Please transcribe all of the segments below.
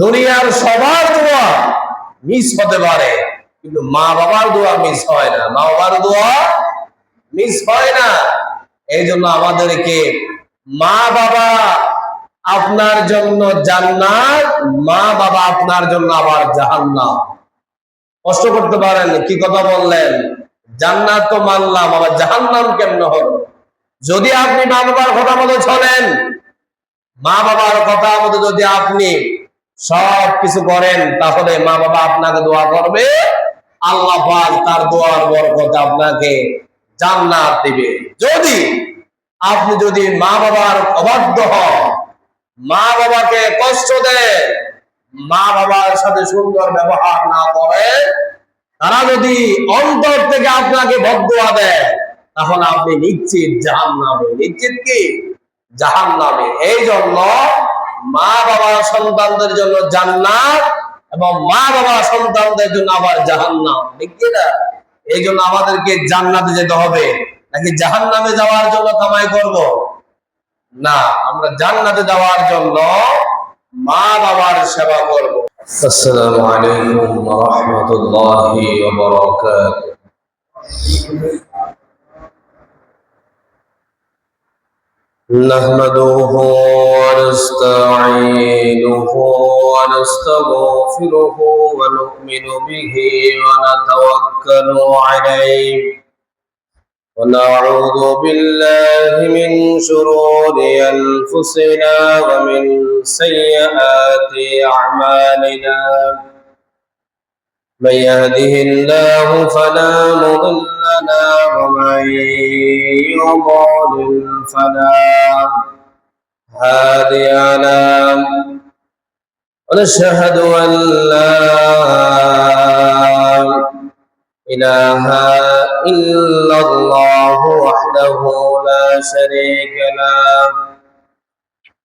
দুনিয়ার সবার দোয়া মিস হতে পারে, কিন্তু মা বাবার দোয়া মিস হয় না। মা বাবার দোয়া মিস হয় না। এই জন্য আমাদেরকে মা বাবা আপনার জন্য জান্নাত, মা বাবা আপনার জন্য আবার জাহান্নাম। কষ্ট করতে পারেন, কি কথা বললেন? জান্নাত তো মানলাম, আবার জাহান্নাম কেমন হলো? যদি আপনি মা বাবার কথা মতো চলেন, মা বাবার কথা মতো যদি আপনি সব কিছু করেন, তাহলে মা বাবা আপনাকে দোয়া করবে, আল্লাহ পাক তার দোয়ার বরকতে আপনাকে জান্নাত দিবে। যদি মা বাবার অবাধ্য হন, মা বাবাকে কষ্ট দেন, মা বাবার সাথে সুন্দর ব্যবহার না করেন, তারা যদি অন্তর থেকে আপনাকে বদদোয়া দেয়, তাহলে আপনি নিশ্চিত জাহান্নামে। নিশ্চিত কি? জাহান্নামে। এই জন্য মা বাবা সন্তানদের জন্য জান্নাত এবং মা বাবা সন্তানদের জন্য আবার জাহান্নাম, ঠিক না? এই জন্য আমাদেরকে জান্নাতে যেতে হবে, নাকি জাহান্নামে যাওয়ার জন্য কামাই করব? না, আমরা জান্নাতে যাওয়ার জন্য মা বাবার সেবা করব। আসসালামু আলাইকুম ওয়া রাহমাতুল্লাহি ওয়া বারাকাতুহু। نحمده ونستعينه ونستغفره ونؤمن به ونتوكل عليه ونعوذ بالله من شرور أنفسنا ومن سيئات أعمالنا. من يهده الله فلا مضل له ومن يضلل فلا هادي له. ونشهد أن لا إله إلا الله وحده لا شريك له.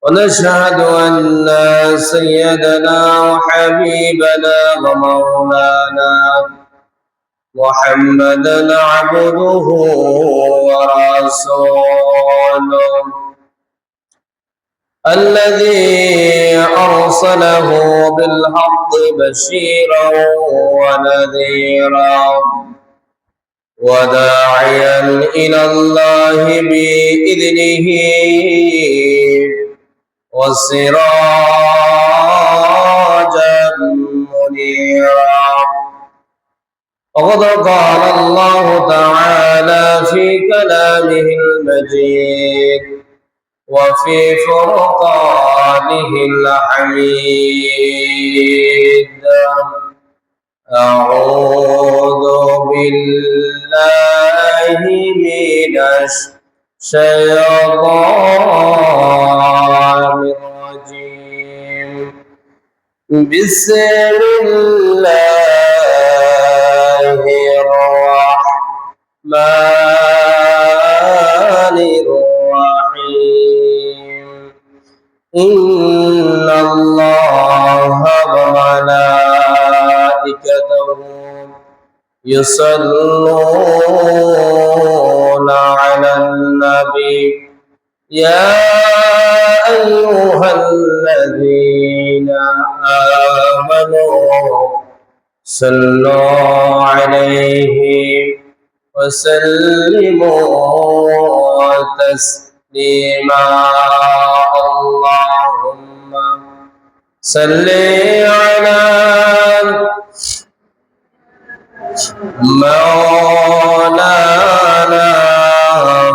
ونشهد أن سيدنا وحبيبنا ومولانا محمدا عبده ورسوله الذي أرسله بالحق بشيرا ونذيرا وداعيا إلى الله بإذنه وسراجا منيرا. وقد قال الله تعالى في كلامه المجيد وفي فرقانه الحميد. أعوذ بالله من الشيطان الرجيم. بسم الله الرحمن الرحيم. إن الله وملائكته يصلون على النبي يا أيها الذين آمنوا صلوا عليه وسلموا تسليما. اللهم صل على مولانا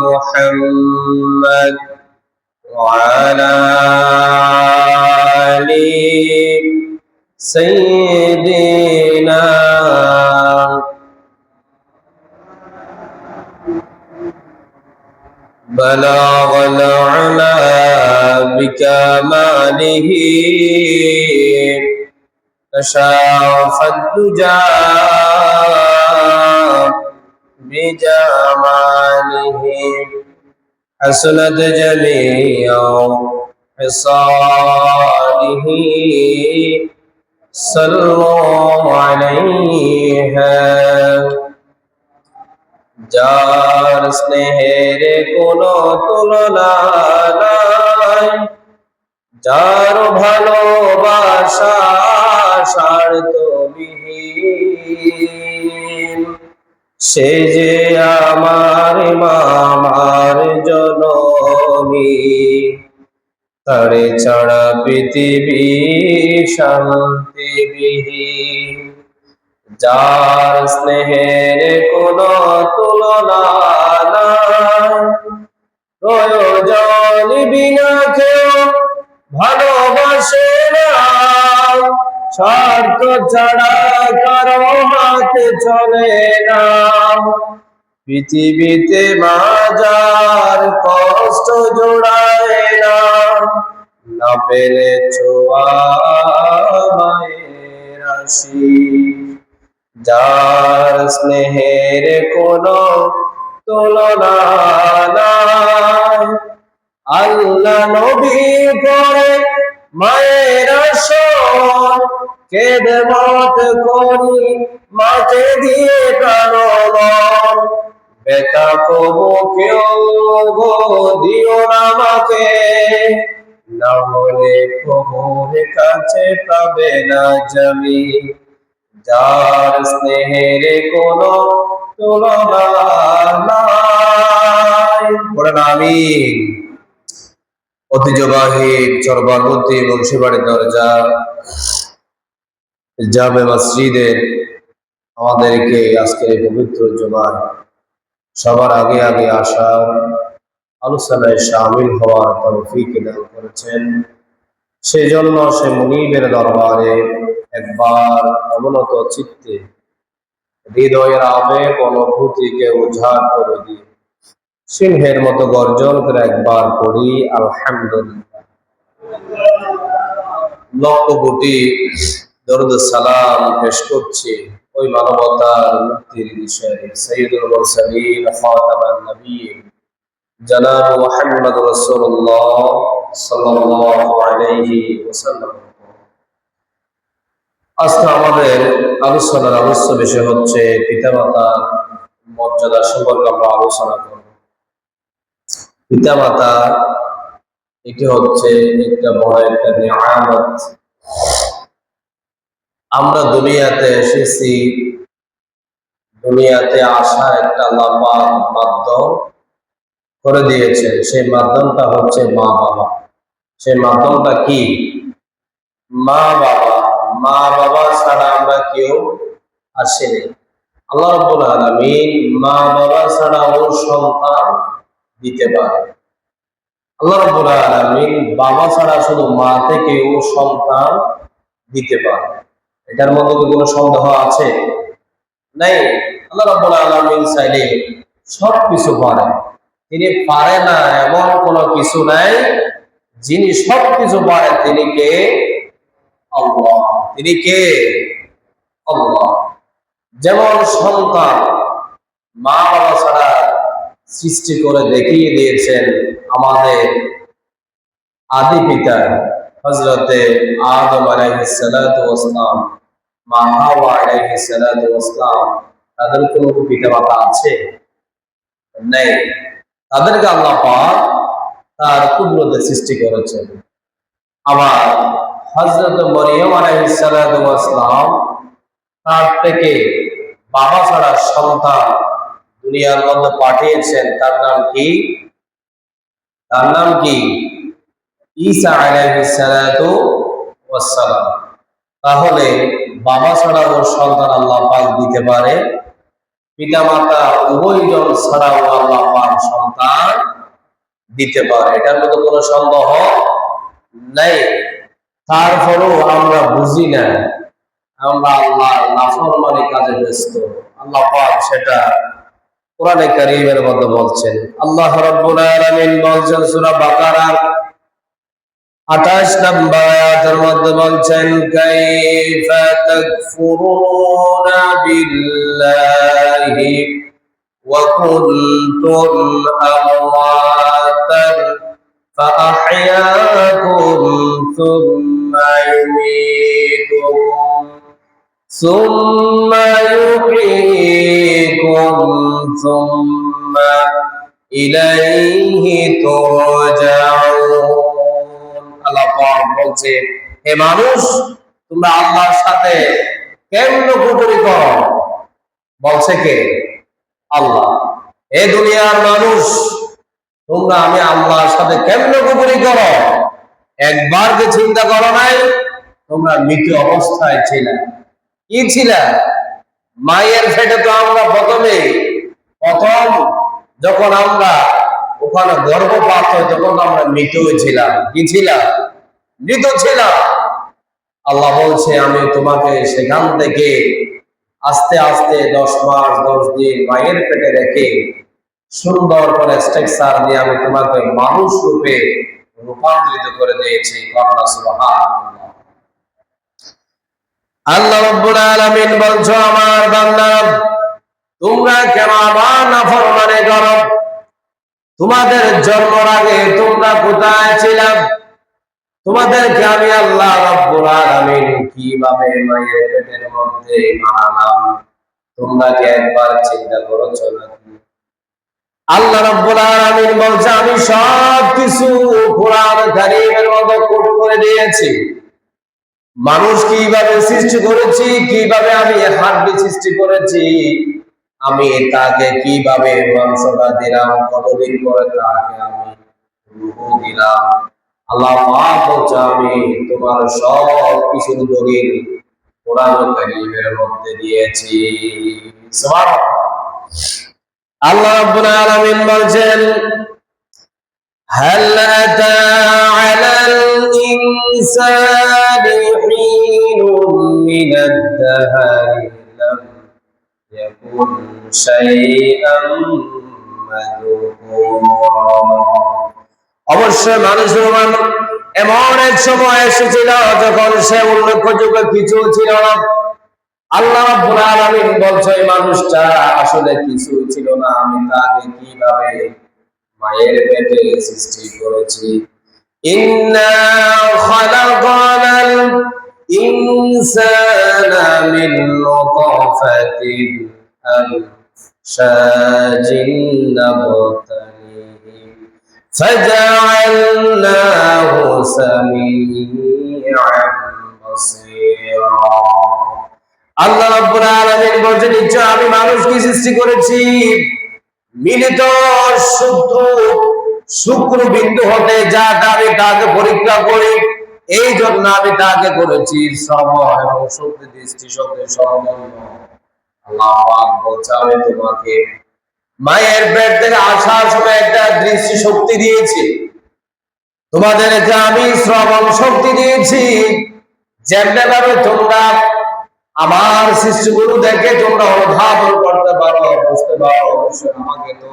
محمد وعلى آل سيدنا. بلغ العلا بكماله كشاف الدجى بجماله حسنت جميع خصاله. صلوا عليها. যার স্নেহের কোনো তুলনা নাই, যার ভালোবাসা স্বার্থবিহীন, সে যে আমার মামার জননী, তারে ছাড়া পৃথিবী শান্তিবিহীন। যার স্নেহের কোনো তুলনা নাই, প্রয়োজন বিনা কেউ ভালোবাসে না, স্বার্থ ছাড়া কারো হাতে চলে না। পৃথিবীতে মাজার কষ্ট জোড়ায় না, না পেলে ছোঁয়া মায়ের আশিস। যার স্নেহের কোনো তুলনা নাই, আল্লাহ নবী করে মায়ের আসর, খেদমত করি মাকে দিয়ে প্রাণবন। বেটা কবু কেউ গো দিও না মাকে, না হলে প্রভুর কাছে পাবে না জমি। যার স্নেহের কোনো তুলনা নাই। বলেন আমিন। ঐতিহ্যবাহী চরবারবর্তী মুন্সিবাড়ির দরজা জামে মসজিদের আমাদেরকে আজকের এই পবিত্র জুমায় সবার আগে আগে আসা, আলোচনায় শামিল হওয়ার তৌফিক দান করেছেন। সেই জন্য সে মুনিবের দরবারে একবার অবনত চিত্তে হৃদয়ের আবেগ অনুভূতিকে উজাড় করে দিয়ে সিংহের মতো গর্জন করে একবার পড়ি আলহামদুলিল্লাহ। লক্ষ কোটি দরুদ সালাম পেশ করছি ওই মানবতার মুক্তির বিষয়ে সাইয়্যিদুল মুরসালিন খাতামান নবিয়্যিন জনাব মুহাম্মদ রাসূলুল্লাহ সাল্লাল্লাহু আলাইহি ওয়াসাল্লাম। আজকে আমাদের আলোচনার আবশ্য বিষয় হচ্ছে পিতামাতার মর্যাদা সম্পর্কে আমরা আলোচনা করব। পিতামাতা এটি হচ্ছে একটা বড় একটা নিয়ামত। আমরা দুনিয়াতে এসেছি, দুনিয়াতে আসা একটা আল্লাহ পাক মাধ্যম করে দিয়েছেন। সেই মাধ্যমটা হচ্ছে মা বাবা। সেই মাধ্যমটা কি? মা বাবা। মা বাবা ছাড়া আমরা কেউ আসেনি। আল্লাহ রাব্বুল আলামিন মা বাবা ছাড়া ওর সন্তান দিতে পারে। আল্লাহ রাব্বুল আলামিন বাবা ছাড়া শুধু মা থেকে ও সন্তান দিতে পারে। এটার মধ্যে কি কোনো সন্দেহ আছে? নাই। আল্লাহ রাব্বুল আলামিন চাইলে সবকিছু পারেন। তিনি পারে না এমন কোনো কিছু নাই। যিনি সবকিছু পারেন তিনি কে? আল্লাহ। তিনি কে? আল্লাহ। যেমন সন্তান মা বাবা ছাড়া সৃষ্টি করে দেখিয়ে দিয়েছেন আমাদের আদি পিতা হযরতে আদম আলাইহিস সালাতু ওয়াস সালাম, মা হাওয়া আলাইহিস সালাতু ওয়াস সালাম। তাদের কোনো পিতা মাতা আছে? নেই। তাদেরকে আল্লাহ পাক তার কুদরতে সৃষ্টি করেছেন। আবার হযরত মরিয়ম আলাইহিস সালাতু ওয়াস সালাম, তার থেকে বাবা ছাড়া সন্তান দুনিয়ার মধ্যে পাঠিয়েছেন। তার নাম কি? তার নাম কি? ঈসা আলাইহিস সালাতু ওয়াস সালাম। তাহলে বাবা ছাড়া ওর সন্তান আল্লাহ পাক দিতে পারে, পিতা মাতা উভয়জন ছাড়াও আল্লাহ পাক সন্তান দিতে পারে। এটার মধ্যে কোনো সন্দেহ নেই। তারপরেও আমরা বুঝি না, আমরা আল্লাহর নাফরমানি কাজে ব্যস্ত। আল্লাহ পাক সেটা কোরআনে কারীমের মধ্যে বলছেন। আল্লাহ রাব্বুল আলামিন বলছেন সূরা বাকারার 28 নম্বর আয়াতের মধ্যে বলছেন, কাইফা তাকফুরুনা বিল্লাহি ওয়া কুনতুম আমওয়াতান فأحياكم ثم يميتكم ثم يحييكم ثم إليه ترجعون। আল্লাহ পাক পাক বলছে, হে মানুষ, তোমরা আল্লাহর সাথে কেমন কুফরি করো? বলছে কে? আল্লাহ। এ দুনিয়ার মানুষ, তোমরা আমি আল্লাহর সাথে কেমন কুফরি করো? একবার যে চিন্তা করো নাই তোমরা মৃত অবস্থায় ছিলে? কি ছিল? মায়ের পেটে তো আমরা প্রথম যখন আমরা ওখানে গর্ভপাত হয় তখন আমরা মৃত ছিলাম। কি ছিলাম? মৃত ছিলাম। আল্লাহ বলছে, আমি তোমাকে সেখান থেকে আস্তে আস্তে 10 মাস 10 দিন মায়ের পেটে রেখে সুন্দর করে স্ট্রাকচার দিয়ে আমি তোমাকে মানুষ রূপে রূপান্তরিত করে দিয়েছি। সুবহানাল্লাহ। আল্লাহ রাব্বুল আলামিন বলছো, আমার বান্দা, তোমরা কেন আমার নাফরমানি করো? তোমাদের জন্মের আগে তোমরা কোথায় ছিলাম? তোমাদেরকে আমি আল্লাহ রাব্বুল আলামিন কিভাবে মায়ের পেটের মধ্যে বানালাম, তোমরা কি একবার চিন্তা করেছো নাকি? আল্লাহ রাব্বুল আলামিন বলছে, আমি সব কিছু কোরআন কারীমের মধ্যে কোট করে দিয়েছি। মানুষ কিভাবে সৃষ্টি করেছি, কিভাবে আমি হাড্ডি সৃষ্টি করেছি, আমি তাকে কিভাবে মাংসটা দিলাম, কতদিন পরে তাকে আমি রূহ দিলাম। আল্লাহ পাক বলছে, আমি তোমার সব কিছুর দলিল কোরআন কারীমের মধ্যে দিয়েছি। সুবহানাল্লাহ। আল্লাহ রাব্বুল আলামিন বলছেন, هل أتى على الإنسان حين من الدهر لم يكن شيئا مذكورا। অবশ্যই মানুষের এমন এক সময় এসেছিল যখন সে উল্লেখযোগ্য কিছু ছিল না। আল্লাহ রাব্বুল আলামিন বলছে, এই মানুষটা আসলে কিছু ছিল না, আমি তাকে কিভাবে মায়ের পেটে সৃষ্টি করেছি। ইন্না খালাকানাল ইনসানা মিন নুতফাতিন আমশাজিন নাবতালিহি ফাজআলনাহু সামিআন বাসীরা। আল্লাহ রাব্বুল আলামিন বলেন, নিশ্চয় আমি মানুষকে সৃষ্টি করেছি মিলিত শুক্র বিন্দু হতে, যা আমি তাকে পরীক্ষা করি, এই জন্য আমি তাকে করেছি শ্রবণ এবং শক্তি দৃষ্টি শক্তি সমন্বয়। আল্লাহ পাক বলছে, আমি তোমাকে মায়ের পেট থেকে আসার সময় একটা দৃষ্টি শক্তি দিয়েছি, তোমাদেরকে আমি শ্রবণ শক্তি দিয়েছি, যেমনি ভাবে তোমরা আমার সৃষ্টিগুলো দেখে তোমরা অনুধাবন করতে পারো, বুঝতে পারো। অবশ্যই আমাকে তো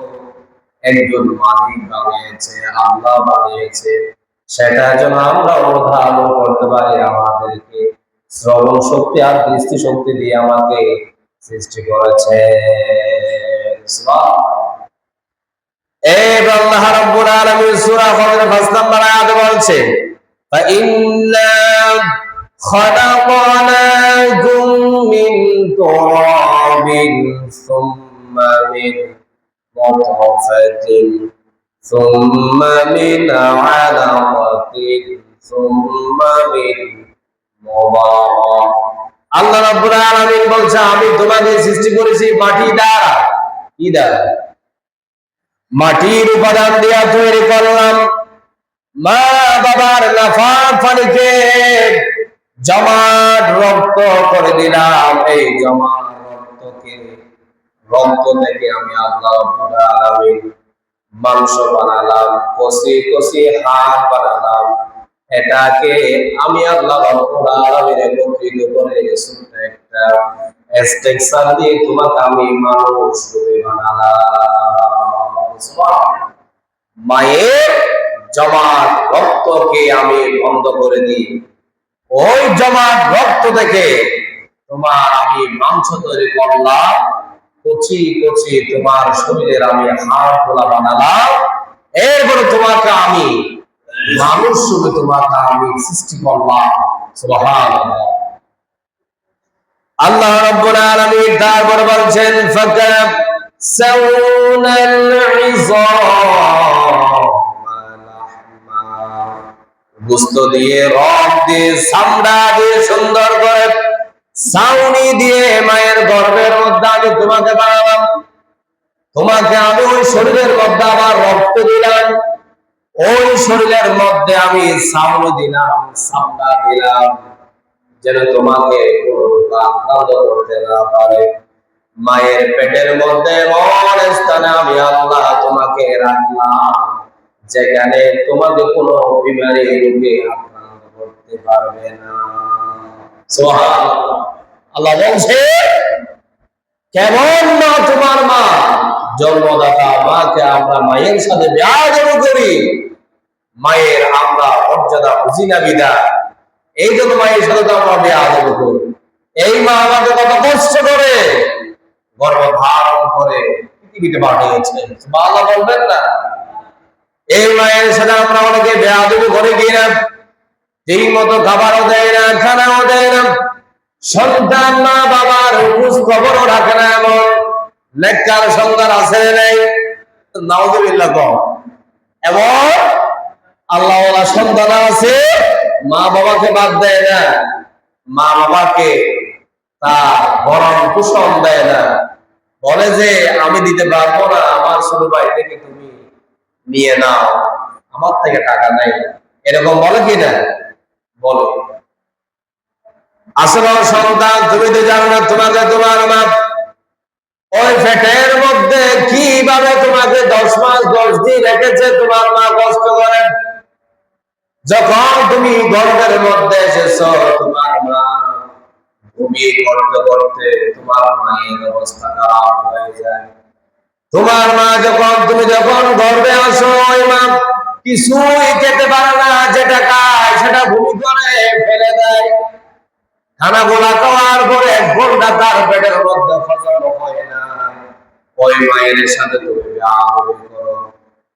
একজন মালিক বানিয়েছে, আল্লাহ বানিয়েছে, সেটা যেন আমরা অনুধাবন করতে পারি। আমাদেরকে শ্রবণ শক্তি আর দৃষ্টি শক্তি দিয়ে আমাকে সৃষ্টি করেছে। এই আল্লাহ রাব্বুল আলামিন সূরা ফাতির 5 নম্বর আয়াতে বলছে, فإنا خلقناكم من تراب ثم من نطفة ثم من علقة ثم من مضغة। আল্লাহ রাব্বুল আলামিন বলছে, আমি তোমাদের সৃষ্টি করেছি মাটি দ্বারা। কি দ্বারা? মাটির উপাদান দিয়ে তৈরি করলাম। মা বাবার নাফাক পানিকে জমাট রক্ত করে দিলাম। এই জমাট রক্ত থেকে আমি আল্লাহ রাব্বুল আলামিন মাংস বানালাম, কষি কষি হাড় বানালাম। এটাকে আমি আল্লাহ রাব্বুল আলামিন একত্রিত করে একটা স্ট্রাকচার দিয়ে তোমাকে আমি মানুষ রূপে বানালাম। মায়ের জমাট রক্তকে আমি বন্ধ করে দিই, ওই জমাট রক্ত থেকে তোমার আমি মাংস তৈরি করলাম, কচি কচি তোমার শরীরের আমি হাড় গোলা বানালাম। এরপরে তোমাকে আমি মানুষ রূপে তোমাকে আমি সৃষ্টি করলাম। সুবহানাল্লাহ। আল্লাহ রাব্বুল আলামিন তারপর বলছেন, ফাকাসাউনাল ইযাম লাহমা গোস্ত দিয়ে, রক দিয়ে, চামড়া দিয়ে, সুন্দর করে ছাউনি দিয়ে মায়ের গর্ভের মধ্যে আমি তোমাকে বানালাম। তোমাকে আমি ওই শরীরের মধ্যে আবার রক্ত দিলাম, ওই শরীরের মধ্যে আমি ছাউনি দিলাম, চামড়া দিলাম, যেন তোমাকে আক্রান্ত করতে না পারে। মায়ের পেটের মধ্যে এমন স্থানে আমি আল্লাহ তোমাকে রাখলাম যেখানে তোমাকে কোনো বিমারি রোগে আক্রান্ত করতে পারবে না। সুবহানাল্লাহ। আল্লাহ বলছে, কেমন মা তোমার মা, জন্মদাতা মাকে আমরা মায়ের সাথে বেয়াদবি করি, মায়ের আমরা মর্যাদা বুঝি না বিদায়, এই জন্য মায়ের সাথে তো আমরা বেয়াদবি করি। এই মা আমাকে কত কষ্ট করে গর্ভধারণ করে পৃথিবীতে পাঠিয়েছে, আল্লাহ বলবেন না? এই মায়ের সাথে আমরা অনেকে বেয়াদবি করে কিনা, ঠিক মতো খাবারও দেয় না, খানাও দেয় না, সন্তান মা বাবার খোঁজ খবরও রাখে না, এমন নেককার সন্তান আছে নাই? নাউযুবিল্লাহ। এমন আল্লাহওয়ালা সন্তান আছে, মা বাবাকে বাদ দেয় না, মা বাবাকে তার ভরণ পোষণ দেয় না, বলে যে আমি দিতে পারবো না, আমার ছোট ভাই থেকে তুমি নিয়ে নাও, আমার থেকে টাকা নাই, এরকম বলে কিনা? বলো। আসলে সন্তান তুমি তো জানো না, তোমাকে তোমার মা ওই পেটের মধ্যে কিভাবে তোমাকে 10 মাস 10 দিন রেখেছে তোমার মা কষ্ট করে। যখন তুমি গর্ভের মধ্যে এসেছো, তোমার মা ঘুমিয়ে করতে করতে তোমার মায়ের অবস্থা খারাপ হয়ে যায়। তোমার মা তুমি যখন গর্ভে আসো, ওই মা কিছুই খেতে পারে না, যেটা খায় সেটা ভূমি করে ফেলে দেয়। খানাগুলা খাওয়ার পরে 1 ঘন্টা তার পেটের মধ্যে হজম হয় না। ওই মায়ের সাথে তুমি বেয়াদবি করো।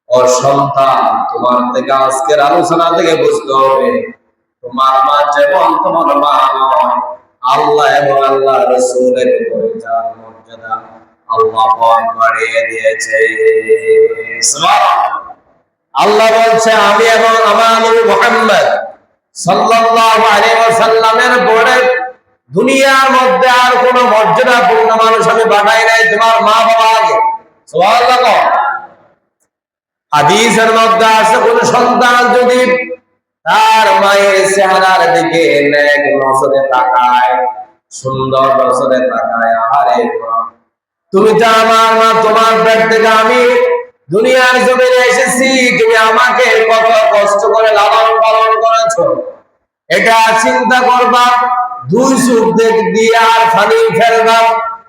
ও সন্তান, তোমার থেকে আজকের আলোচনা থেকে বুঝতে হবে, তোমার মা যেমন তোমার মা নয়, আল্লাহ এবং আল্লাহ রাসূলের উপরে যার মর্যাদা আল্লাহ পাক বাড়িয়ে দিয়েছে। সুবহানাল্লাহ। আল্লাহ বলছে, আমি এবং আমার নবী মুহাম্মদ সাল্লাল্লাহু আলাইহি ওয়াসাল্লামের পরে দুনিয়ার মধ্যে আর কোন মর্যাদাপূর্ণ মানুষ আমি বানাই নাই তোমার মা বাবা আগে। সুবহানাল্লাহ। হাদিসের মধ্যে আছে, কোন সন্তান যদি তার মায়ের চেহারার দিকে নেক নজরে তাকায়, সুন্দর নজরে তাকায়, আহারে তুমি তো আমার মা, তোমার পেট থেকে আমি দুনিয়ার জমিনে এসেছি, তুমি আমাকে কত কষ্ট করে লালন পালন করেছো, এটা চিন্তা করবা। 2 চোখ দিয়ে আর পানি ফেলবা,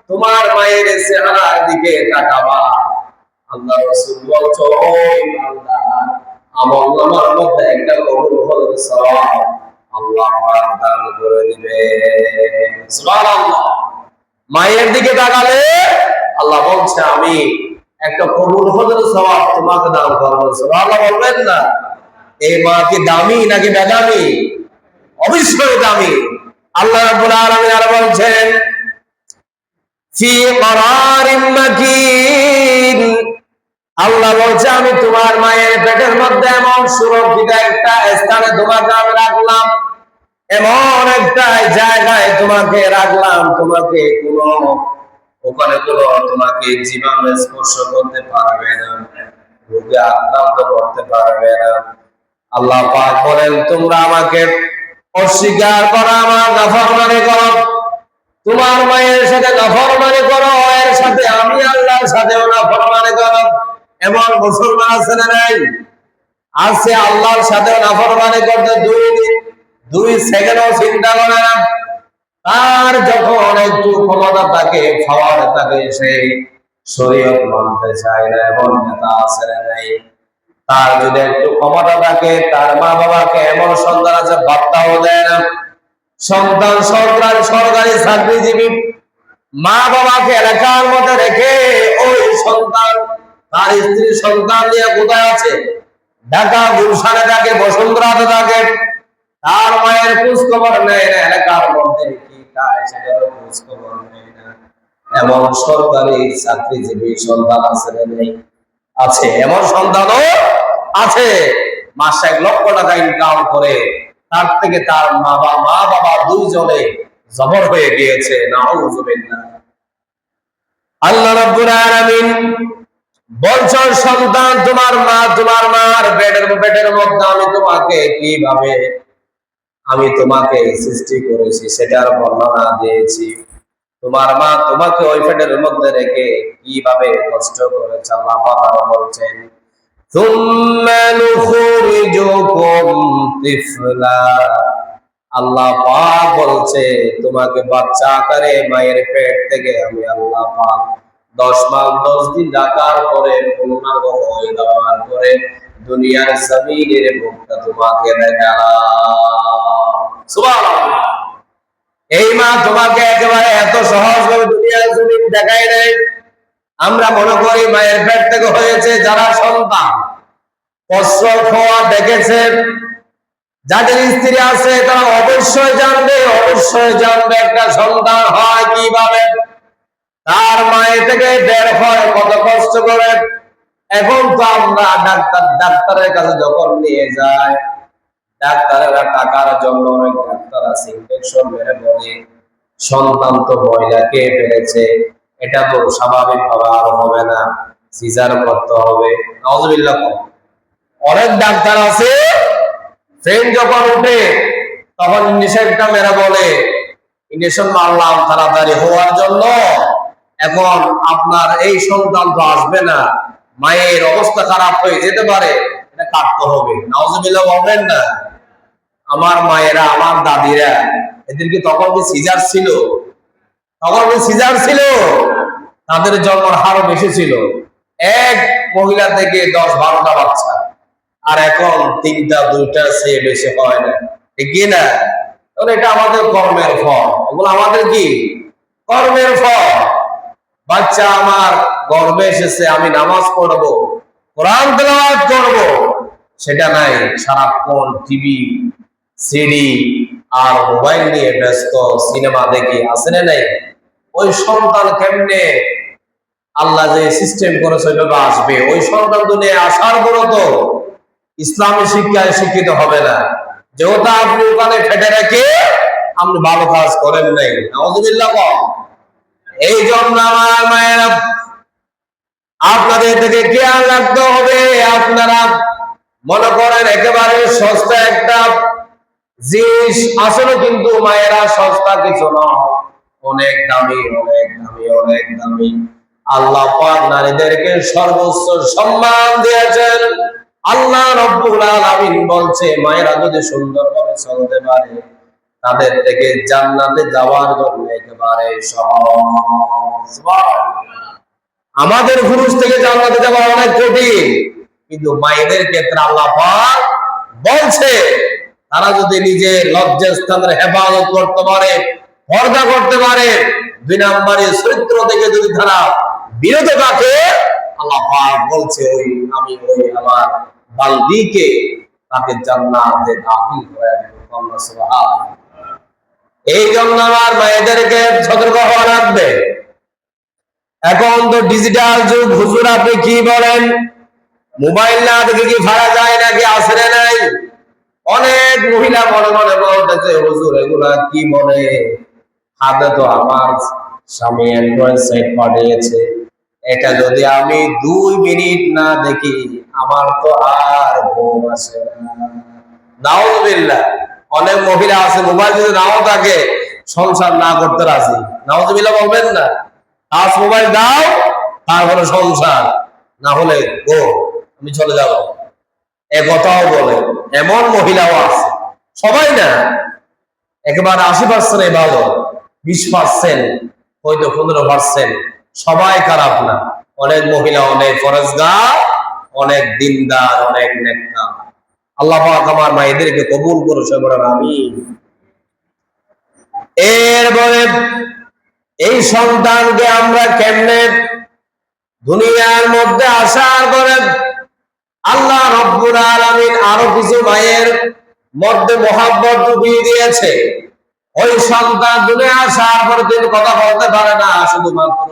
তোমার মায়ের চেহারার দিকে তাকাবা। আল্লাহ রাসূল বলছো, ওই বান্দা আমলনামার মধ্যে একটা কবুল হওয়ার সওয়াব আল্লাহ পাক দান করে দিবে। সুবহানাল্লাহ। মায়ের দিকে তাকালে আল্লাহ বলছে, আমি একটা কবুল হওয়ার সওয়াব তোমাকে দান করব। সুবহানাল্লাহ বলবেন না? এই মা কি দামি নাকি বেদামি? অবশ্যই দামি। আল্লাহ রাব্বুল আলামিন আর বলছেন, ফি করারিম মাকিন, আল্লাহ বলছে আমি তোমার মায়ের পেটের মধ্যে এমন সুরক্ষিত একটা স্থানে তোমাকে আমি রাখলাম, এমন একটা জায়গায় তোমাকে রাখলাম, তোমাকে ওখানে তোমাকে জীবাণু স্পর্শ করতে পারবে না, রোগে আক্রান্ত করতে পারবে না। আল্লাহ পাক বলেন, তোমরা আমাকে অস্বীকার করো, আমার নাফরমানি করো, তোমার মায়ের সাথে নাফরমানি করো, এর সাথে আমি আল্লাহর সাথেও নাফরমানি করো। এমন মুসলমান আছে না নাই? আছে। আল্লাহর সাথে নাফরমানি করতে 2 সেকেন্ডও চিন্তা করে না। তার যখন একটু ক্ষমতা থাকে, খাওয়ার থাকে, সেই শরীয়ত মানতে চায় না। এমন নেতা আছে না নাই? তার যদি একটু ক্ষমতা থাকে, তার মা বাবাকে, এমন সন্তান আছে বার্তাও দেয় না। সন্তান সরকারি চাকরিজীবী, মা বাবাকে এলাকার মধ্যে রেখে ওই সন্তান তার স্ত্রী সন্তান নিয়ে কোথায় আছে? ঢাকা, গুলশানে থাকে, বসুন্ধরাতে থাকে। তার মায়ের খোঁজ খবর নেয় না, এলাকার মধ্যে কি খায় সেটারও খোঁজ খবর নেয় না। এমন সরকারি চাকরিজীবী সন্তান আছে না নেই? আছে। এমন সন্তানও আছে। মাসে 1 লক্ষ টাকা ইনকাম করে, তার থেকে তার মা বাবা দুইজনে জবর হয়ে গিয়েছে। নাউযুবিল্লাহ। আল্লাহ রাব্বুল আলামিন বলছেন, সন্তান তোমার মার পেটের মধ্যে আমি তোমাকে সৃষ্টি করেছি সেটার বর্ণনা দিয়েছি। তোমার মা তোমাকে ওই পেটের মধ্যে রেখে কিভাবে কষ্ট করেছে আল্লাহ পাক বলছেন, সুম্মা নুখরিজুকুম তিফলা। আল্লাহ পাক বলছে, তোমাকে বাচ্চা আকারে মায়ের পেট থেকে আমি আল্লাহ পাক 10 মাস 10 দিন রাখার পরে পূর্ণাঙ্গ হয়ে যাওয়ার পরে দুনিয়ার জমিনের মুখটা তোমাকে দেখালাম। সুবহানাল্লাহ। এই মা তোমাকে একেবারে এত সহজভাবে দুনিয়ার জমিন দেখায় নাই। আমরা মনে করি মায়ের পেট থেকে হয়েছে, যারা সন্তান প্রসব হওয়া দেখেছে, যাদের স্ত্রী আছে তারা অবশ্যই জানবে একটা সন্তান হয় কিভাবে, তার মায়ের থেকে বের হয় কত কষ্ট করে। এখন তো আমরা ডাক্তারের কাছে যখন নিয়ে যাই, ডাক্তারেরা টাকার জন্য, অনেক ডাক্তার আছে ইনজেকশন মেরে বলে সন্তান তো মহিলাকে ফেলেছে, এটা তো স্বাভাবিক ভাবে আর হবে না, সিজার করতে হবে। নাউযুবিল্লাহ। অনেক ডাক্তার আছে ট্রেন যখন উঠে তখন ইঞ্জেকশনটা মেরে বলে ইঞ্জেকশন মারলাম তাড়াতাড়ি হওয়ার জন্য, এখন আপনার এই সন্তান তো আসবে না, মায়ের অবস্থা খারাপ হয়ে যেতে পারে, এটা কাটতে হবে। নাউযুবিল্লাহ বলবেন না। আমার মায়েরা, আমার দাদিরা, এদেরকে তখন কি সিজার ছিল? তখন কি সিজার ছিল? তাদের জন্মের হারও বেশি ছিল। এক মহিলা থেকে 10-12টা বাচ্চা, আর এখন 3টা 2টা সে বেশি হয় না, ঠিক কি না? তাহলে এটা আমাদের কর্মের ফল। ওগুলো আমাদের কি কর্মের ফল। বাচ্চা আমার গর্ভে এসেছে, আমি নামাজ পড়বো, কোরআন তেলাওয়াত করব, সেটা নাই। সারাক্ষণ টিভি, সিডি আর মোবাইল নিয়ে ব্যস্ত, সিনেমা দেখি, আছে না নাই? ওই সন্তান কেমনে আল্লাহ যে সিস্টেম করেছে ওইভাবে আসবে? ওই সন্তান দুনিয়ায় আসার পরও তো ইসলামী শিক্ষায় শিক্ষিত হবে না, যেহেতু আপনি ওখানে ফেটে রেখে আপনি ভালো কাজ করেন নাই। নাউযুবিল্লাহ। এই জন্য আমার মায়েরা, আপনাদের থেকে খেয়াল রাখতে হবে। আপনারা মনে করেন একেবারে সস্তা একটা জিনিস, আসলে কিন্তু মায়েরা সস্তা কিছু নয়, অনেক দামি, অনেক দামি, অনেক দামি। আল্লাহ পাক নারীদেরকে সর্বোচ্চ সম্মান দিয়েছেন। আল্লাহ রাব্বুল আলামিন বলছে, মায়েরা যদি সুন্দরভাবে চলতে পারে তাদের থেকে জান্নাতে যাওয়ার জন্য একেবারে সহজ। আমাদের পুরুষ থেকে জান্নাতে যাওয়া অনেক কঠিন, কিন্তু মায়েদের ক্ষেত্রে আল্লাহ পাক বলছে তারা যদি নিজের লজ্জাস্থানের হেফাজত করতে পারে, পর্দা করতে পারে, 2 নম্বরে চরিত্র থেকে যদি তারা বিরত থাকে, আল্লাহ পাক বলছে আমি আমার বান্দিকে তাকে জান্নাতে দাখিল করে দেব। আল্লাহ সুবহানাহু। এই জন্য আমার মায়েদেরকে সতর্ক হওয়া লাগবে। এখন তো ডিজিটাল যুগ, হুজুর আপনি কি বলেন? মোবাইল না দেখে কি ফাড়া যায় নাকি? আসরে নাই। অনেক মহিলা মনে মনে বলতেছে, হুজুর এগুলা কি বলে? হাতে তো আমার স্বামী অ্যান্ড্রয়েড সেট পাঠিয়েছে, এটা যদি আমি 2 মিনিট না দেখি আমার তো আর ঘুম আসে না। নাউযুবিল্লাহ। অনেক মহিলা আছে মোবাইল যদি নাও থাকে সংসার না করতে রাজি। নাউযুবিল্লাহ বলবেন না। আজ মোবাইল দাও, তারপরে সংসার, না হলে গো আমি চলে যাব, এ কথাও বলে। এমন মহিলাও আছে, সবাই না, একেবারে 80% ভালো, 20% হয়তো 15% সবাই খারাপ না। অনেক মহিলা অনেক ফরজগার, অনেক দিনদার, অনেক নেককার। আল্লাহ পাক আমার মায়েদেরকে কবুল করুন, সবাই আমিন। এরপরে এই সন্তানকে আমরা কেমনে দুনিয়ার মধ্যে আসার পরে আল্লাহ রাব্বুল আলামিন আরো কিছু মায়ের মধ্যে মহব্বত ঢুকিয়ে দিয়েছে। ওই সন্তান দুনিয়া আসার পরে তিনি কথা বলতে পারে না, শুধুমাত্র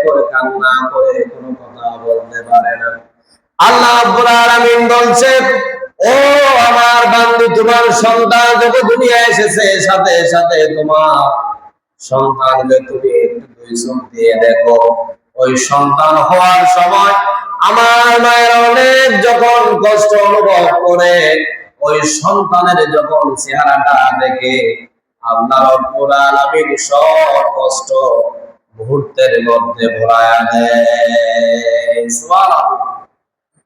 করে কান্না করে কোনো কথা বলতে পারে না। আল্লাহ রাব্বুল আলামিন বলছে, ও আমার বান্দী, তোমার সন্তান যখন দুনিয়ায় এসেছে, সাথে সাথে তোমার সন্তানকে তুমি একটু দুই চোখ দিয়ে দেখো। ওই সন্তান হওয়ার সময় আমার মায়ের অনেক যখন কষ্ট অনুভব করে, ওই সন্তানের যখন চেহারাটা দেখে, আল্লাহ রাব্বুল আলামিন সব কষ্ট মুহূর্তের মধ্যে ভুলায়া দেয়। সুবহানাল্লাহ।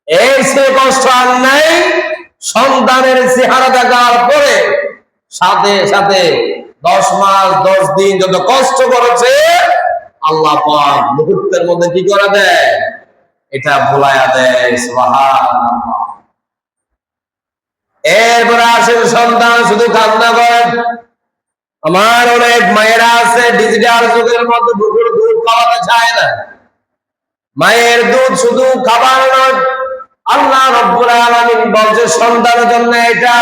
এই সে কষ্ট আর নাই। সন্তানের চেহারা দেখার পরে সাথে সাথে 10 মাস 10 দিন যত কষ্ট করেছে, আল্লাহ পাক মুহূর্তের মধ্যে কি করে দেয়? এটা ভুলায়া দেয়। সুবহানাল্লাহ। এরপরে আসেন সন্তান শুধু কান্না করে। আমার অনেক মায়েরা আছে ডিজিটাল যুগের মধ্যে বুকের দুধ খাওয়াতে চায় না। মায়ের দুধ শুধু খাবার নয়, আল্লাহ রাব্বুল আলামিন বলছে সন্তানের জন্য এটা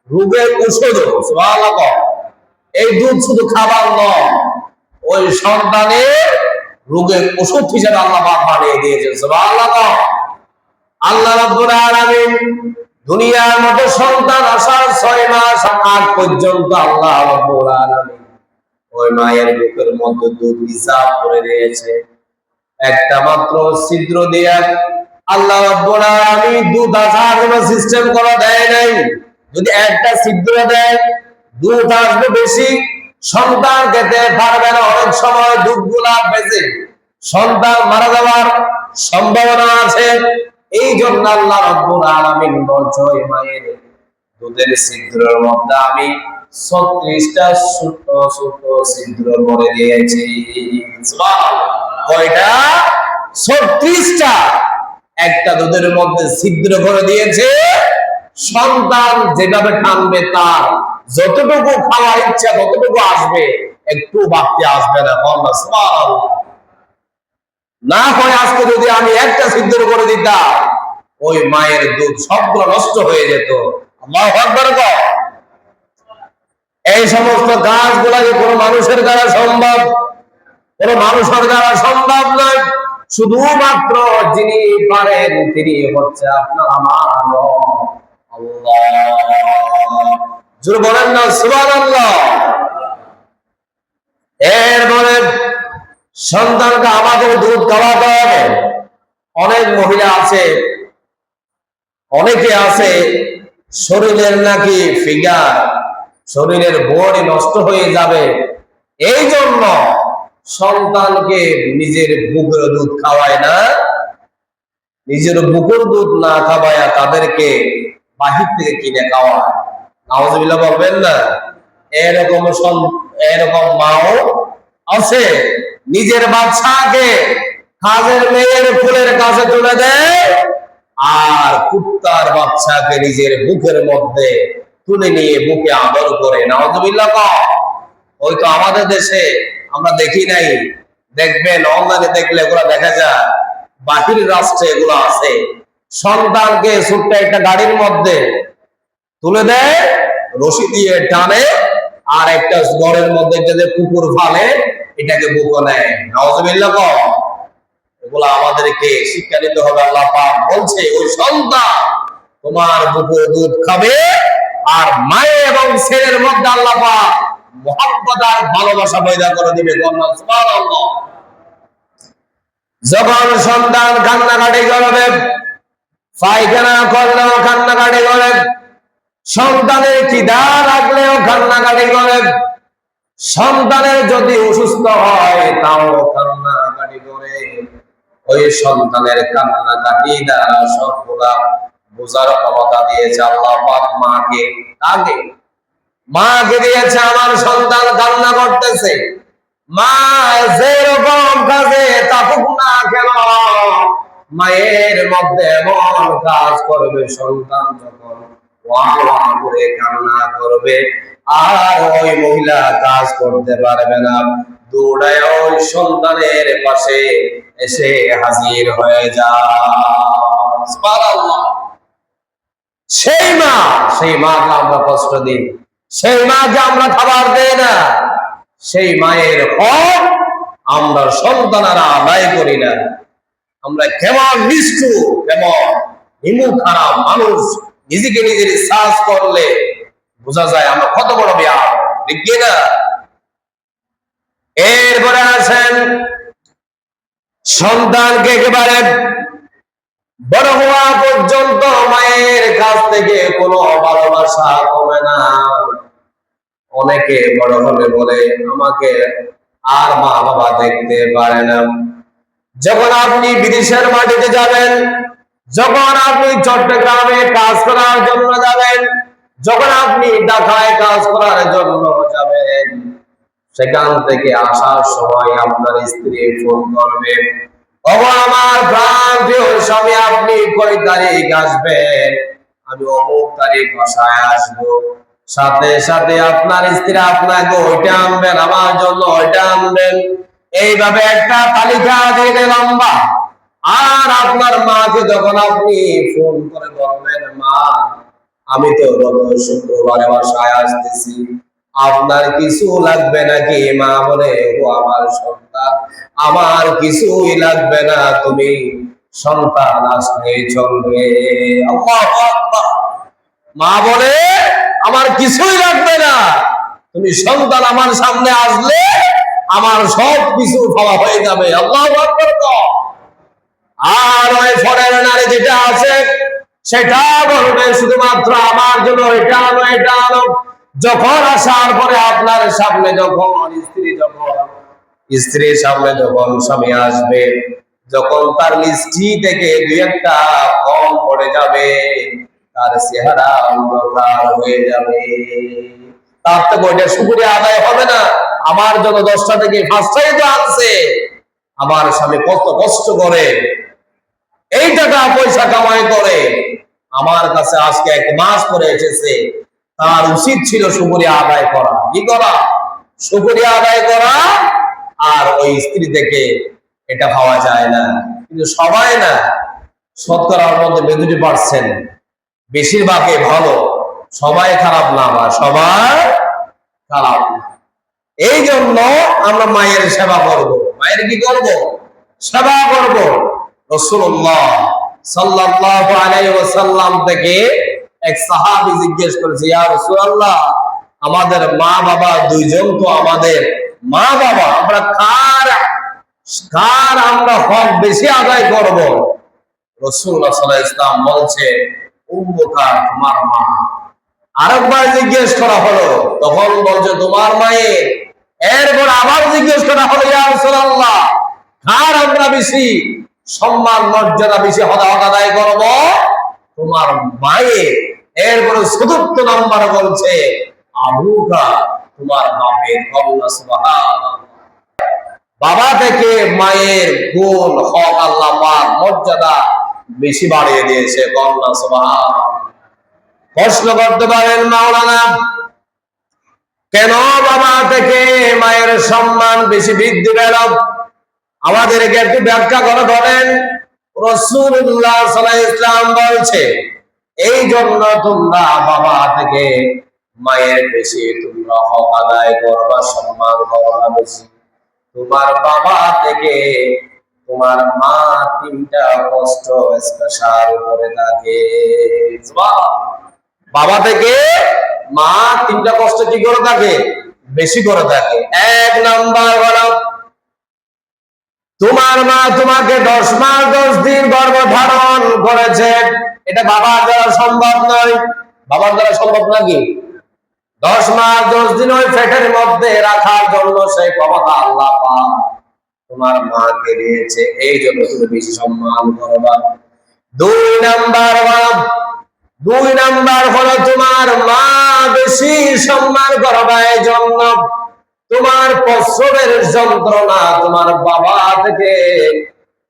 রোগের ঔষধ। সুবহানাল্লাহ। এই দুধ শুধু খাবার নয়, ওই সন্তানের রোগের ওষুধ হিসেবে আল্লাহ পাক বানিয়ে দিয়েছেন। সুবহানাল্লাহ। আল্লাহ রাব্বুল আলামিন দুনিয়ার মধ্যে সন্তান আসার 6 মাস আগ পর্যন্ত আল্লাহ রাব্বুল আলামিন ওই মায়ের বুকের মধ্যে দুধ হিসাব করে দিয়েছে। একটা মাত্র ছিদ্র দিয়ে আল্লাহ রাব্বুল আলামিন দুধ আসার কোনো সিস্টেম করা দেয় নাই। যদি একটা ছিদ্র দেয়, দুধ আসবে বেশি, সন্তান খেতে পারবে না। অনেক সময় দুধগুলা বেঁচে সন্তান মারা যাওয়ার সম্ভাবনা আছে। এই জন্য আল্লাহ রাব্বুল আলামিন বলছে ওই মায়ের দুধের ছিদ্রের মধ্যে আমি 36টা ছোট ছোট ছিদ্র করে দিয়েছি। কয়টা? 36টা। একটা দুধের মধ্যে ছিদ্র করে দিয়েছে। সন্তান যেভাবে টানবে তার যতটুকু খাওয়ার ইচ্ছা ততটুকু আসবে, একটু বাড়তি আসবে না। সুবহানাল্লাহ। না হয় আজকে যদি আমি একটা ছিদ্র করে দিতাম, ওই মায়ের দুধ সবগুলো নষ্ট হয়ে যেত। আল্লাহু আকবার। এই সমস্ত কাজগুলা যে কোনো মানুষের দ্বারা সম্ভব, কোনো মানুষের দ্বারা সম্ভব নয়। শুধুমাত্র যিনি পারেন তিনি হচ্ছে আপনার আমার আল্লাহ। জোরে বলেন না সুবহানাল্লাহ। এরপরে সন্তানকে আমাদের দুধ খাওয়াতে হবে। অনেক মহিলা আছে, অনেকে আছে শরীরের নাকি ফিগার, শরীরের বডি নষ্ট হয়ে যাবে, এই জন্য সন্তানকে নিজের বুকের দুধ খাওয়ায় না। নিজের বুকের দুধ না খাওয়ায়া তাদেরকে বাহির থেকে কিনে খাওয়ায়। নাউজুবিল্লাহ বলবেন না। এরকম মাও আছে নিজের বাচ্চাকে কাজের মেয়ের ফুলের কাছে তুলে দেয়, আর কুত্তার বাচ্চাকে নিজের বুকের মধ্যে তুলে নিয়ে বুকে আদর করে। নাউজুবিল্লাহ। ওই তো আমাদের দেশে আমরা দেখি নাই, দেখবেন অনলাইনে দেখলে এগুলো দেখা যায়। বাহির রাষ্ট্রে এগুলো আছে। সন্তানকে ছোট্ট একটা গাড়ির মধ্যে তুলে দেয়, রশি দিয়ে টানে, আর একটা ঘরের মধ্যে যে কুকুর ফালে এটাকে বুকে নেয়। নাউজুবিল্লাহ। এগুলো আমাদেরকে শিক্ষা দিতে হবে। আল্লাহ পাক বলছে ওই সন্তান তোমার বুকের দুধ খাবে, আর মায়ের এবং ছেলের মধ্যে আল্লাহ পাক মুহাব্বত আর ভালোবাসা পয়দা করে দিবে। সুবহানাল্লাহ। যখন সন্তান কান্নাকাটি করবে, পায়খানা করলেও কান্নাকাটি করে, সন্তানের খিদা লাগলেও কান্নাকাটি করে, সন্তানের যদি অসুস্থ হয় তাও কান্নাকাটি করে। ওই সন্তানের কান্নাকাটি দ্বারা সবগুলা বোঝার ক্ষমতা দিয়েছে আল্লাহ পাক মাকে। আগে মাকে দিয়েছে। আমার সন্তান কান্না করতেছে, মা যেরকম কাজে থাকুক না কেন, মায়ের মধ্যে এমন কাজ করবে সন্তান যখন ওয়া ওয়া করে কান্না করবে, আর ওই মহিলা কাজ করতে পারবে না, দৌড়ায় ওই সন্তানের পাশে এসে হাজির হয়ে যায়। সুবহানাল্লাহ। সেই মাকে আমরা কষ্ট দিই, সেই মাকে আমরা খাবার দেই না, সেই মায়ের হক আমরা সন্তানেরা আদায় করি না। আমরা কেমন নিষ্ঠুর, কেমন হিমু খারাপ মানুষ, নিজেকে নিজের সার্চ করলে বোঝা যায় আমরা কত বড় বিয়া, ঠিক না? এরপরে আসেন সন্তানকে একেবারে বড় হওয়া পর্যন্ত মায়ের কাছ থেকে কোনো ভালোবাসা কমে না। অনেকে বড় হলে বলে আমাকে আর মা বাবা দেখতে পারে না। যখন আপনি বিদেশের মাটিতে যাবেন, যখন আপনি চট্টগ্রামে কাজ করার জন্য যাবেন, যখন আপনি ঢাকায় কাজ করার জন্য যাবেন, সেখান থেকে আসার সময় আপনার স্ত্রী ফোন করবে, ওগো আমার প্রাণপ্রিয় স্বামী আপনি কয় তারিখ আসবেন? আমি অমুক তারিখ বাসায় আসবো। সাথে সাথে আপনার স্ত্রী আপনাকে ওইটা আনবেন, আমার জন্য ওইটা আনবেন, এইভাবে একটা তালিকা দিয়ে লম্বা। আর আপনার মাকে যখন আপনি ফোন করে বলবেন, মা আমি তো গত শুক্রবারে বাসায় আসতেছি, আপনার কিছু লাগবে নাকি? মা বলে, ও আমার সন্তান, আমার কিছুই লাগবে না, তুমি সন্তান আসলে চলবে। আল্লাহু আকবার। মা বলে আমার কিছুই লাগবে না, তুমি সন্তান আমার সামনে আসলে আমার সব কিছু পাওয়া হয়ে যাবে। আল্লাহু আকবার। আর ওই ফরের নারী যেটা আছে সেটা বলবে শুধুমাত্র আমার জন্য এটা আনো, এটা আনো। যখন আসার পরে আপনার সামনে যখন স্ত্রীর সামনে যখন স্বামী আসবে, যখন তার মিষ্টি থেকে দুই একটা কম পড়ে যাবে, তার চেহারা অন্ধকার হয়ে যাবে। তার তো বইটা শুকরিয়া আদায় হবে না, আমার জন্য 10টা থেকে 5টাই তো আনছে, আমার স্বামী কত কষ্ট করে এই টাকা পয়সা কামাই করে আমার কাছে আজকে 1 মাস পরে এসেছে, তার উচিত ছিল শুকরিয়া আদায় করা। কি করা? শুকরিয়া আদায় করা। আর ওই স্ত্রী থেকে এটা পাওয়া যায় না। কিন্তু সবাই না, শতকরার মধ্যে 2% বেশিরভাগই ভালো, সবাই খারাপ না, বা সবাই খারাপ না। এই জন্য আমরা মায়ের সেবা করব। মায়ের কি করব? সেবা করব। রাসূলুল্লাহ সাল্লাল্লাহু আলাইহি ওয়াসাল্লাম থেকে এক সাহাবী জিজ্ঞেস করেছে, ইয়া রাসূলুল্লাহ, আমাদের মা বাবা দুইজন তো আমাদের মা বাবা, আমরা কার আমরা হক বেশি আদায় করব? রাসূলুল্লাহ সাল্লাল্লাহু আলাইহি ওয়াসাল্লাম বলছে, উম্মুকা, তোমার মা। আরেকবার জিজ্ঞেস করা হলো, তখন বলছে তোমার মায়ের। এরপর আবার জিজ্ঞেস করা হলো, ইয়া রাসূলুল্লাহ, কার আমরা বেশি সম্মান মর্যাদা বেশি হক আদায় করব? তোমার মায়ের। এরপরে চতুর্থ নাম্বার বলছে আবুকা, তোমার বাপের। আল্লাহ সুবহানাল্লাহ। বাবা থেকে মায়ের গুণ, হক আল্লাহ পাক মর্যাদা বেশি বাড়িয়ে দিয়েছে। আল্লাহ সুবহানাল্লাহ। প্রশ্ন করতে পারেন মাওলানা, কেন বাবা থেকে মায়ের সম্মান বেশি বৃদ্ধি পেল? আমাদেরকে একটু ব্যাখ্যা করে বলেন। রাসূলুল্লাহ সাল্লাল্লাহু আলাইহি ওয়াসাল্লাম বলছে, এই জন্য তোমরা বাবা থেকে মায়ের বেশি তোমরা হক আদায় করবা, সম্মান করবা বেশি। তোমার বাবা থেকে তোমার মা 3টা কষ্ট স্পেশাল করে থাকে। বাবা থেকে মা 3টা কষ্ট কি করে থাকে? বেশি করে থাকে। 1 নাম্বার হলো, তোমার মা তোমাকে 10 মাস 10 দিন গর্ভধারণ করেছে, এটা বাবার দ্বারা সম্ভব নয়। বাবার দ্বারা সম্ভব নাকি? 10 মাস 10 দিন ওই পেটের মধ্যে রাখার জন্য সেই ক্ষমতা আল্লাহ পাক তোমার মাকে দিয়েছে, এই জন্য তুমি বেশি সম্মান করবা। 2 নাম্বার হলো তোমার মা বেশি সম্মান করবা, এই জন্য তোমার প্রসবের যন্ত্রণা তোমার বাবা থেকে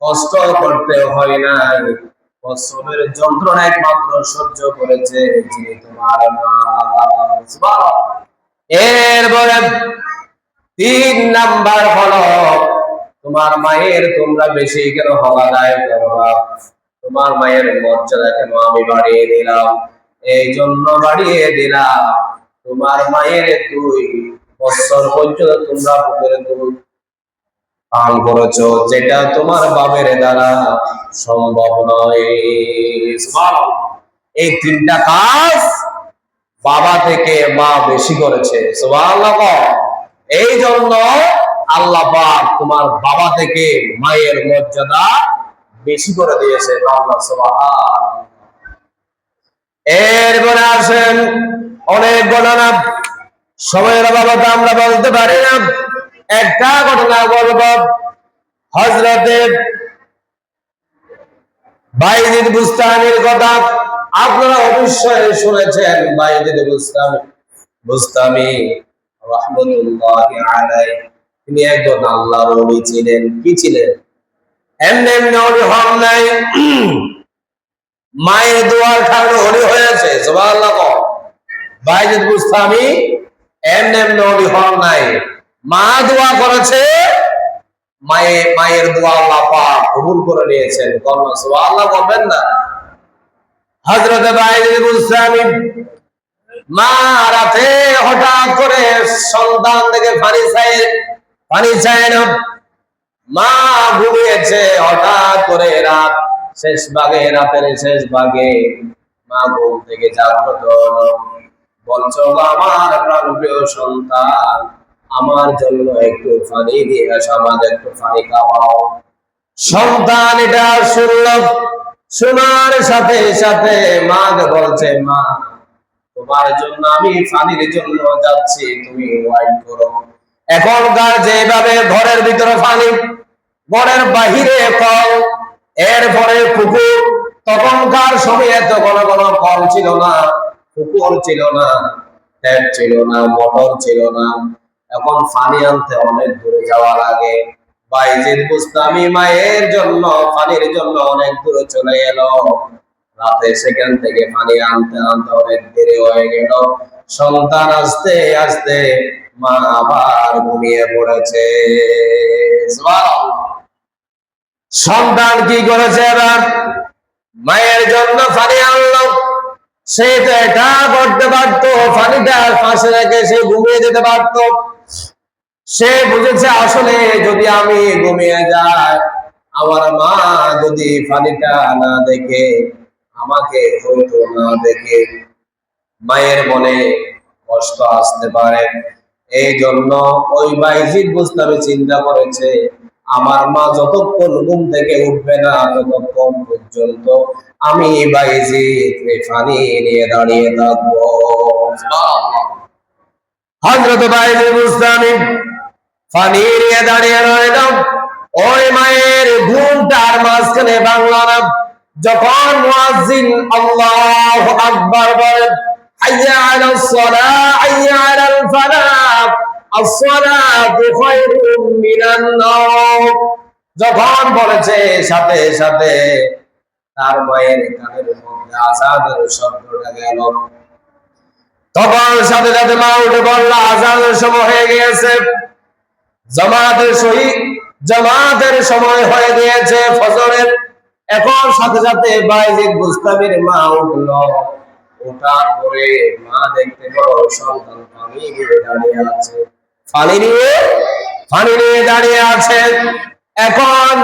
কষ্ট করতে হয় নাই। প্রসবের যন্ত্রণা একমাত্র সহ্য করেছে যিনি তোমার মা। এরপরে 3 নাম্বার হলো, তোমার মায়ের তোমরা বেশি কেন হক আদায় করবা? তোমার মায়ের মর্যাদা কেন আমি বাড়িয়ে দিলাম? এই জন্য বাড়িয়ে দিলাম, তোমার মায়ের 2 বছর পর্যন্ত তোমরা বুকের দুধ পান করেছো, যেটা তোমার বাবের দ্বারা সম্ভব নয়। সুবহানাল্লাহ। এই তিনটা কাজ বাবা থেকে মা বেশি করেছে। সুবহানাল্লাহ। এই জন্য আল্লাহ পাক তোমার বাবা থেকে মায়ের মর্যাদা বেশি করে দিয়েছে। আল্লাহ সুবহানাল্লাহ। এরপরে আসেন অনেক ঘটনা, সময়ের অভাবে আমরা বলতে পারি না। একটা ঘটনা বলব, হযরতে বাইজিদ বুস্তামির কথা আপনারা অবশ্যই শুনেছেন। বাইজিদ বুস্তামি রাহমাতুল্লাহি আলাইহি, তিনি একজন আল্লাহর ওলি ছিলেন। কি ছিলেন? এমনি এমনি ওলি হন নাই, মায়ের দোয়ার কারণে ওলি হয়েছে। সুবহানাল্লাহ। বাইজিদ বুস্তামি এমনি এমনি ওলি হন নাই, মা দোয়া করেছে, মায়ের দোয়া আল্লাহ পাক কবুল করে নিয়েছেন। সুবহানাল্লাহ বলবেন না? হযরত বাইজিদ বুস্তামি মা রাতে হঠাৎ করে সন্তান থেকে পানি চায় না। মা ঘুমিয়েছে, হঠাৎ করে রাতের শেষ ভাগে মা ঘুম থেকে জাগ্রত হলো। বলছো, আমার প্রাণপ্রিয় সন্তান, আমার জন্য একটু পানি দিয়ে আসো, আমাদের একটু পানি খাওয়াও। সন্তান এটা শুনল, শোনার সাথে সাথে মাকে বলছে, মা তোমার জন্য আমি পানির জন্য যাচ্ছি, তুমি ওয়াইট করো। এখনকার যেভাবে ঘরের ভিতরে পানি, ঘরের বাহিরে কল, এরপরে পুকুর, তখনকার সময়ে তো কোনো কল ছিল না, পুকুর ছিল না, ট্যাপ ছিল না, মোটর ছিল না। এখন পানি আনতে অনেক দূরে যাওয়া লাগে। বাইজিদ বুস্তামি মায়ের জন্য পানির জন্য অনেক দূরে চলে এলো। রাতে সেখান থেকে পানি আনতে আনতে অনেক দেরি হয়ে গেল। সন্তান আস্তে আস্তে মা আবার ঘুমিয়ে পড়েছে। সন্তান কি করেছে? এবার মায়ের জন্য পানি আনলো। সে তো এটা করতে পারতো, পানিটা পাশে রেখে সে ঘুমিয়ে যেতে পারতো। সে বুঝেছে, আসলে যদি আমি ঘুমিয়ে যাই, আমার মা যদি পানিটা না দেখে, আমাকে হয়তো না দেখে মায়ের মনে কষ্ট আসতে পারে। এই জন্য ওই বাইজিদ বুস্তামি চিন্তা করেছে, আমার মা যতক্ষণ ঘুম থেকে উঠবে না, ততক্ষণ পর্যন্ত আমি বাইজিদ পানি নিয়ে দাঁড়িয়ে থাকবো। হযরত বাইজিদ বুস্তামি পানি নিয়ে দাঁড়িয়ে রইল। ওই মায়ের ঘুমটার মাঝখানে বাংলা না। যখন মুয়াজ্জিন আল্লাহু আকবার বলে, হাইয়া আলাস সালাহ, হাইয়া আলাল ফালাহ, আস-সালাতু খায়রুম মিনান নাওম, যখন বলেছে, সাথে সাথে তার মায়ের কানের মধ্যে আযানের শব্দটা গেল। তখন সাথে সাথে মা উঠে বলল, আযানের সময় হয়ে গিয়েছে, জামাতের সময় হয়ে গিয়েছে ফজরের। এখন সাথে সাথে বাইজিদ বুস্তামির মা উঠল। ওঠার পরে মা দেখতে পেল সন্তান পানি নিয়ে দাঁড়িয়ে আছে, পানি নিয়ে দাঁড়িয়ে আছে। এখন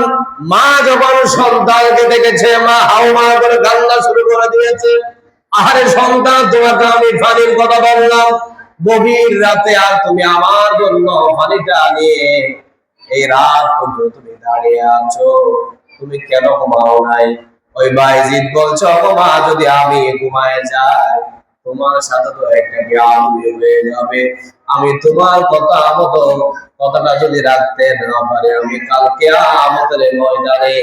মা যখন সন্তানকে দেখেছে, মা হাউমা করে কান্না শুরু করে দিয়েছে। আরে সন্তান, তোমাকে আমি পানির কথা বললাম গভীর রাতে, আর তুমি আমার জন্য পানিটা নিয়ে এই রাত পর্যন্ত তুমি দাঁড়িয়ে আছো, তুমি কেন ঘুমাও নাই? ওই বাইজিদ বলছো, মা যদি আমি ঘুমায় যাই, তোমার সাথে তো একটা জ্ঞান হয়ে যাবে। আমি তোমার কথাটা যদি রাখতে না পারি, আমি কালকে কিয়ামতের ময়দানে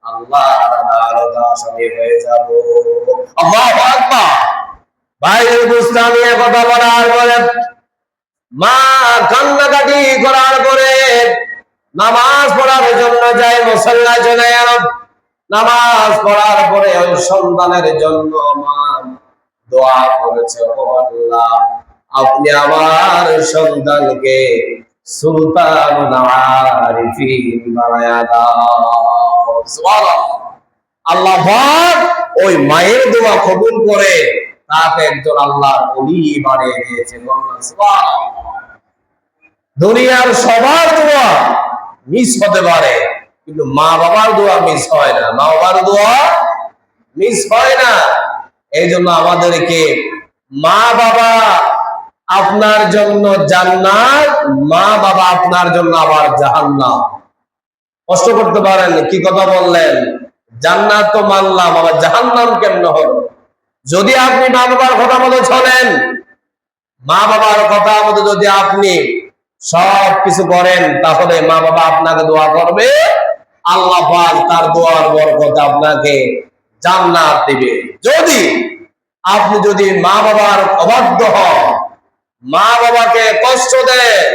আল্লাহর আদালতে আসামি হয়ে যাব। আল্লাহু আকবার। বাইজিদ বুস্তামি কথা বলার পরে মা কান্নাকাটি করার পরে নামাজ পড়ার জন্য যায়, মুসাল্লায় চলে গেল। নামাজ পড়ার পরে ওই সন্তানের জন্য মা দোয়া করেছে, ও আল্লাহ, আপনি আমার সন্তানকে সুলতানুল আরিফিন বানায়া দাও। সুবহানাল্লাহ। আল্লাহ পাক ওই মায়ের দোয়া কবুল করে তাকে একজন আল্লাহর ওলি বানিয়ে দিয়েছে। সুবহানাল্লাহ। দুনিয়ার সবার দোয়া মিস হতে পারে, কিন্তু মা বাবার দোয়া মিস হয় না। মা বাবার দোয়া মিস হয় না। এই জন্য আমাদেরকে মা বাবা আপনার জন্য জান্নাত, মা বাবা আপনার জন্য আবার জাহান্নাম। কষ্ট করতে পারেন, কি কথা বললেন? জান্নাত তো মানলাম, আবার জাহান্নাম কেমন হলো? যদি আপনি মা বাবার কথা মতো চলেন, মা বাবার কথা মতো যদি আপনি সব কিছু করেন, তাহলে মা বাবা আপনাকে দোয়া করবে, আল্লাহ পাক তার দোয়ার বরকতে আপনাকে জান্নাত দিবে। যদি মা বাবার অবাধ্য হন, মা বাবাকে কষ্ট দেন,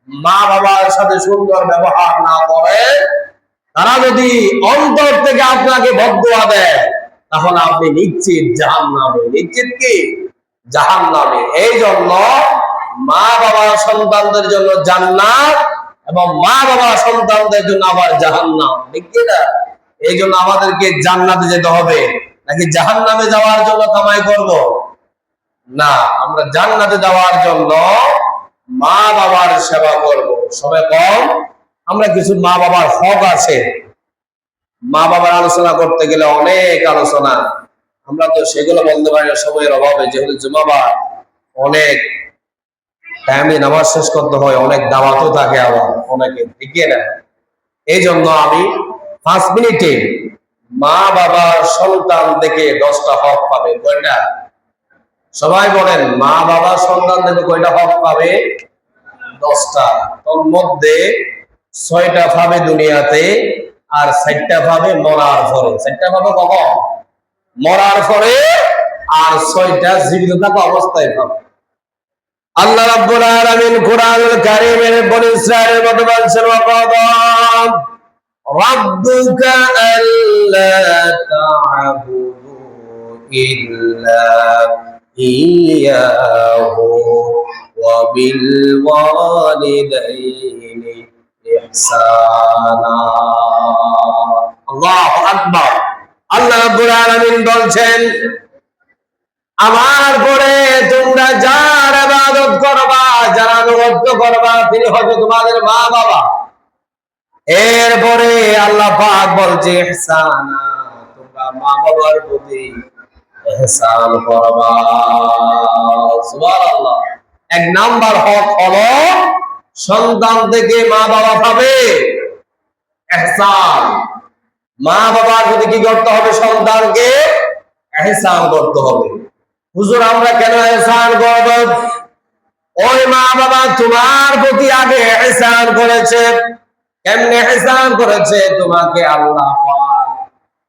মা বাবার সাথে সুন্দর ব্যবহার না করে, তারা যদি অন্তর থেকে আপনাকে বদদোয়া দেয়, তাহলে আপনি নিশ্চিত জাহান্নামে। নিশ্চিত কি? জাহান্নামে। এই জন্য মা বাবা সন্তানদের জন্য জান্নাত এবং মা বাবা সন্তানদের জন্য আবার জাহান্নাম, ঠিক না? এই জন্য আমাদেরকে জান্নাতে যেতে হবে, নাকি জাহান্নামে যাওয়ার জন্য কামাই করব? না, আমরা জান্নাতে যাওয়ার জন্য মা বাবার সেবা করব। সবে কম আমরা কিছু মা বাবার হক আছে, মা বাবার আলোচনা করতে গেলে অনেক আলোচনা, আমরা তো সেগুলো বলতে পারি না সময়ের অভাবে। যেহেতু জুমাবার অনেক টাইমে নামাজ শেষ করতে হয়, অনেক দাওয়াতও থাকে আবার অনেকে, ঠিক না? এই জন্য আমি 5 মিনিটে মা বাবার সন্তান থেকে 10টা হক পাবে। কয়টা? সবাই বলেন, মা বাবা সন্তান থেকে কয়টা হক পাবে? 10টা। তোর মধ্যে 6টা পাবে দুনিয়াতে, আর 4টা পাবে মরার পরে। 4টা পাবে কখন? মরার পরে। আর 6টা জীবিত থাকা অবস্থায় পাবে। আল্লাহ রাব্বুল আলামিন কুরআনুল কারীমের বনী ইসরাঈলের মধ্যে বলেছেন, ওয়াকাদা রাব্বুকা আল্লা তা'বুদু ইল্লা ইয়াহু ওয়া বিল ওয়ালিদাইনি ইহসানা। আল্লাহু আকবার। আল্লাহ রাব্বুল আলামিন বলছেন, আমার পরে তোমরা যার ইবাদত করবা, যার আনুগত্য করবা, তিনি হয়তো তোমাদের মা বাবা। এরপরে আল্লাহ পাক বলছে ইহসানা, তোমরা মা বাবার প্রতি ইহসান করবা। সুবহানাল্লাহ। 1 নাম্বার হক হলো সন্তান থেকে মা বাবা পাবে ইহসান। মা বাবার প্রতি কি করতে হবে? সন্তানকে ইহসান করতে হবে। হুজুর, আমরা কেন ইহসান করব? ওই মা বাবা তোমার প্রতি আগে ইহসান করেছে। কেমনে ইহসান করেছে? তোমাকে আল্লাহ পাক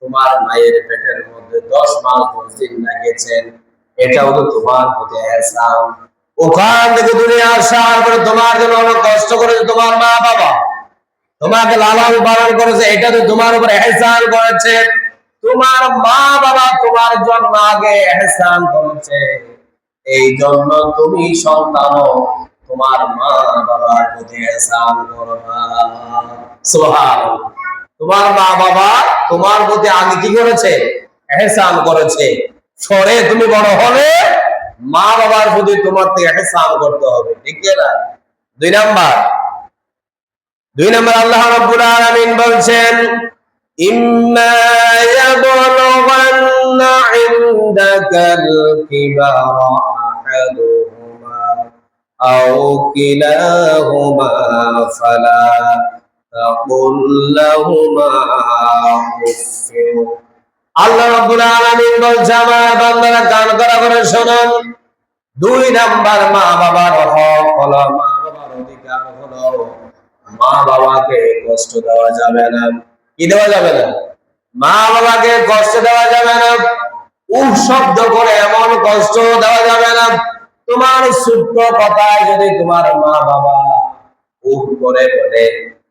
তোমার মায়ের পেটের মধ্যে 10 মাস 10 দিন রেখেছেন, এটাও তো তোমার প্রতি ইহসান। ওখান থেকে দুনিয়া আসার পরে তোমার জন্য অনেক কষ্ট করেছে তোমার মা বাবা, তোমাকে লালন পালন করেছে, এটা তো তোমার উপর ইহসান করেছে। তোমার মা বাবা তোমার জন্য আগে ইহসান করেছে, এই জন্য তুমি সন্তানও তোমার মা বাবার প্রতি ইহসান করবা। সুবহানাল্লাহ। তোমার মা বাবা তোমার প্রতি আগে কি করেছে? ইহসান করেছে। পরে তুমি বড় হলে মা বাবার প্রতি তোমার থেকে ইহসান করতে হবে, ঠিক না? 2 নাম্বার আল্লাহ রাব্বুল আলামিন বলছেন, ইম্মা ইয়াবলুগান্না ইনদাকাল কিবারা আহাদুহুমা আও কিলাহুমা ফালা তাকুল লাহুমা উফ। আল্লাহ রাব্বুল আলামিন বলছেন, আমার বান্দারা কান করে শুনুন, 2 নাম্বার মা বাবার হক হলো, মা বাবার অধিকার হলো, মা বাবাকে কষ্ট দেওয়া যাবে না। কি দেওয়া যাবে না? মা বাবাকে কষ্ট দেওয়া যাবে না। উফ শব্দ করে এমন কষ্ট দেওয়া যাবে না। তোমার ছোট্ট কথায় যদি তোমার মা বাবা উফ করে বলে,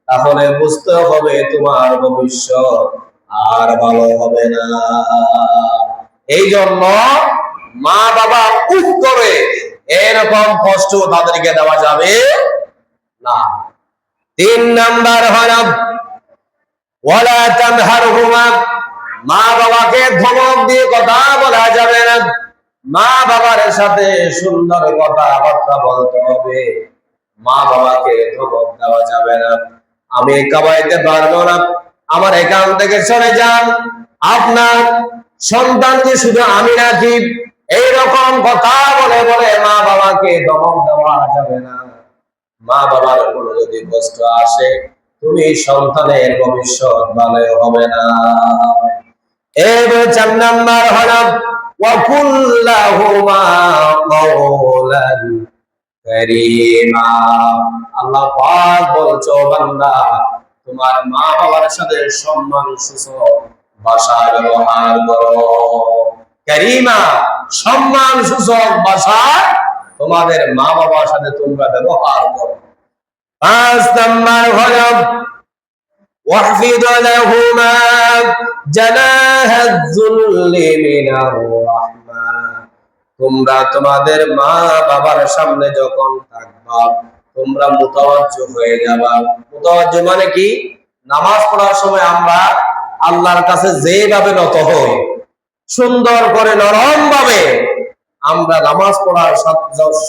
তাহলে বুঝতে হবে তোমার ভবিষ্যৎ আর ভালো হবে না। এই জন্য মা বাবা উফ করে এরকম কষ্ট তাদেরকে দেওয়া যাবে না। 3 নাম্বার হলো ওয়ালা তানহারহুমা, মা বাবাকে ধমক দিয়ে কথা বলা যাবে না। মা বাবার সাথে সুন্দর কথাবার্তা বলতে হবে, মা বাবাকে ধমক দেওয়া যাবে না। আমি কাবাইতে পারবো না, আমার এখান থেকে সরে যান। আপনার সন্তানকে শুধু আমি নাকি, এইরকম কথা বলে বলে মা বাবাকে দমন দেওয়া যাবে না। মা বাবার উপর যদি কষ্ট আসে, তুমি সন্তানের ভবিষ্যৎ ভালো হবে না। এবার 4 নাম্বার হলো ওয়াকুল্লাহুমা কওলান কারীমা। আল্লাহ পাক বলছো, বান্দা তোমার মা বাবার সাথে সম্মান সূচক ভাষা ব্যবহার করো। কারীমা, সম্মান সূচক ভাষা তোমাদের মা বাবার সাথে তোমরা ব্যবহার করো। 5 নাম্বার হলো واخفض لهما جناح الذل من الرحمة। তোমরা তোমাদের মা বাবার সামনে যখন থাকবা, তোমরা মুতাওয়াজ্জু হয়ে যাবা। মুতাওয়াজ্জু মানে কি? নামাজ পড়ার সময় আমরা আল্লাহর কাছে যেভাবে নত হই, সুন্দর করে নরম ভাবে আমরা নামাজ পড়ার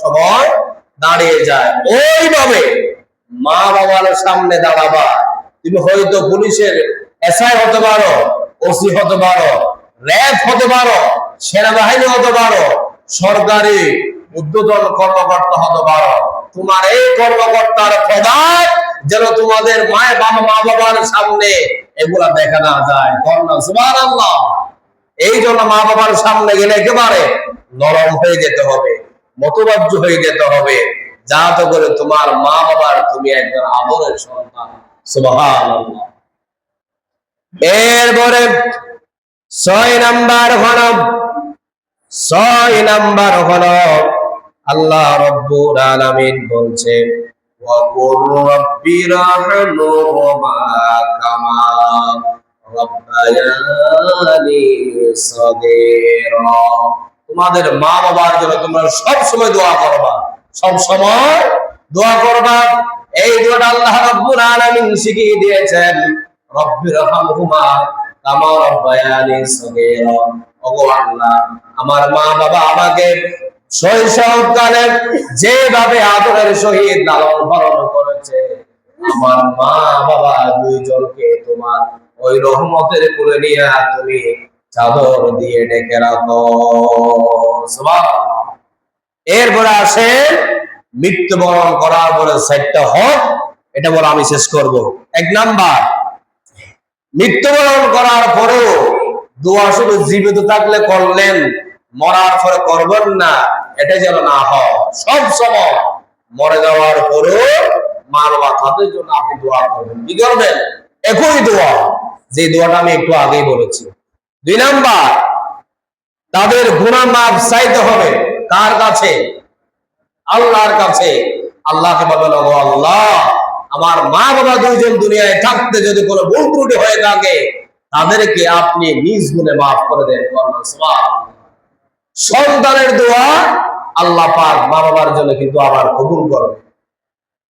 সময় দাঁড়িয়ে যাই, ওইভাবে মা বাবার সামনে দাঁড়াবা। তুমি হয়তো পুলিশের এসআই হতে পারো, ওসি হতে পারো, র্যাব হতে পারো, সেনাবাহিনী হতে পারো, সরকারি ঊর্ধ্বতন কর্মকর্তা হতে পারো। তোমার এই কর্মকর্তার প্রদান যেন তোমাদের মা বাবার সামনে এগুলা দেখা না যায়। সুবহানাল্লাহ। এই জন্য মা বাবার সামনে গেলে একেবারে নরম হয়ে যেতে হবে, মতবাজ্য হয়ে যেতে হবে, যাতে করে তোমার মা বাবার তুমি একজন আদরের সন্তান। সুবহানাল্লাহ। এরপরে 6 নাম্বার হলো আল্লাহ রাব্বুল আলামিন বলছেন ওয়া কুর রাব্বিরহামহুমা কামা রাব্বায়ানি সগীরা। তোমাদের মা বাবার জন্য তোমরা সব সময় দোয়া করবা, সব সময় দোয়া করবা। এই দোয়াটা আল্লাহ রাব্বুল আলামিন শিখিয়ে দিয়েছেন, রব্বিরহামহুমা কামা রাব্বায়ানি সগীরা। ওগো আল্লাহ, আমার মা বাবা আমাকে শৈশবকালে যেভাবে আদরের সহিত লালন পালন করেছে, আমার মা বাবা দুইজনকে তোমার ওই রহমতের কোলে নিয়ে তুমি চাদর দিয়ে ঢেকে রাখো। সুবহানাল্লাহ। এরপরে আসে মৃত্যুবরণ করার পরে 4টা হক, এটা বলে আমি শেষ করব। 1 নাম্বার, মৃত্যুবরণ করার পরেও দোয়া শুধু জীবিত থাকলে করলেন, মরার পরে করবেন না, এটা যেন না হয়। সব সময় মরে যাওয়ার পরেও মা বাবা তাদের জন্য আপনি দোয়া করবেন। কি করবেন? একই দোয়া, যে দোয়াটা আমি একটু আগেই বলেছি। 2 নাম্বার, তাদের গুনাহ মাফ চাইতে হবে। কার কাছে? আল্লাহর কাছে। আল্লাহকে বলবেন, ওগো আল্লাহ, আমার মা বাবা দুইজন দুনিয়ায় থাকতে যদি কোনো ভুল ত্রুটি হয়ে থাকে, তাদেরকে আপনি নিজ গুণে মাফ করে দেন। সন্তানের দোয়া আল্লাহ পাক মা বাবার জন্য কিন্তু আবার কবুল করবে।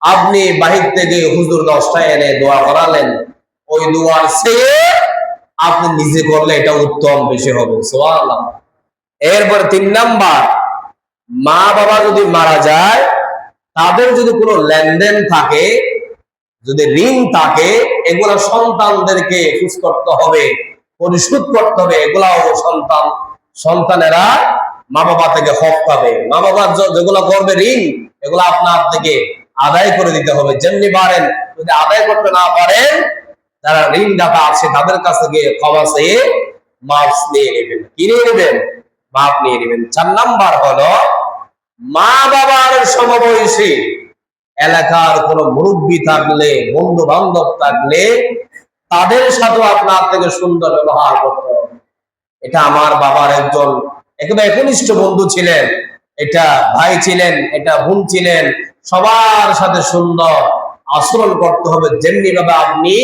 আপনি বাহির থেকে হুজুর 10টা এনে দোয়া করালেন, ওই দোয়ার চেয়ে আপনি নিজে করলে এটা উত্তম বেশি হবে। সুবহানাল্লাহ। এরপর 3 নাম্বার, মা বাবা যদি মারা যায়, তাদের যদি কোনো লেনদেন থাকে, যদি ঋণ থাকে, এগুলা সন্তানদেরকে শোধ করতে হবে, পরিশোধ করতে হবে। এগুলাও সন্তানেরা মা বাবা থেকে হক পাবে। মা বাবা যেগুলো করবে ঋণ, এগুলো আপনার থেকে আদায় করে দিতে হবে যেমনি পারেন। যদি আদায় করতে না পারেন, যারা ঋণ দাতা আছে তাদের কাছে গিয়ে ক্ষমা চেয়ে মাফ নিয়ে নেবেন। কি নিয়ে নেবেন? মাফ নিয়ে নেবেন। 4 নাম্বার হলো মা বাবার সমবয়সী এলাকার কোন মুরব্বী থাকলে, বন্ধু বান্ধব থাকলে, তাদের সাথে আপনার থেকে সুন্দর ব্যবহার করতে হবে। এটা আমার বাবার একজন একেবারে একনিষ্ঠ বন্ধু ছিলেন, এটা ভাই ছিলেন, এটা বোন ছিলেন, সবার সাথে সুন্দর আচরণ করতে হবে। যেমনি ভাবে আপনি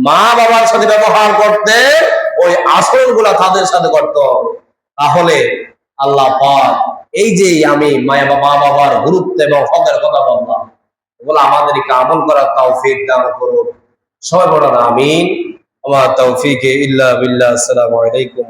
মা বাবার সাথে ব্যবহার করতে, ওই আচরণ গুলা তাদের সাথে করতে হবে। তাহলে আল্লাহ পাক এই যে আমি মা বাবার গুরুত্ব এবং হকের কথা বললাম, এগুলো আমাদেরকে আমল করার তৌফিক দান করুন। সবাই বলেন আমিন। ওয়া তৌফিকে ইল্লা বিল্লাহ। আসসালামু আলাইকুম।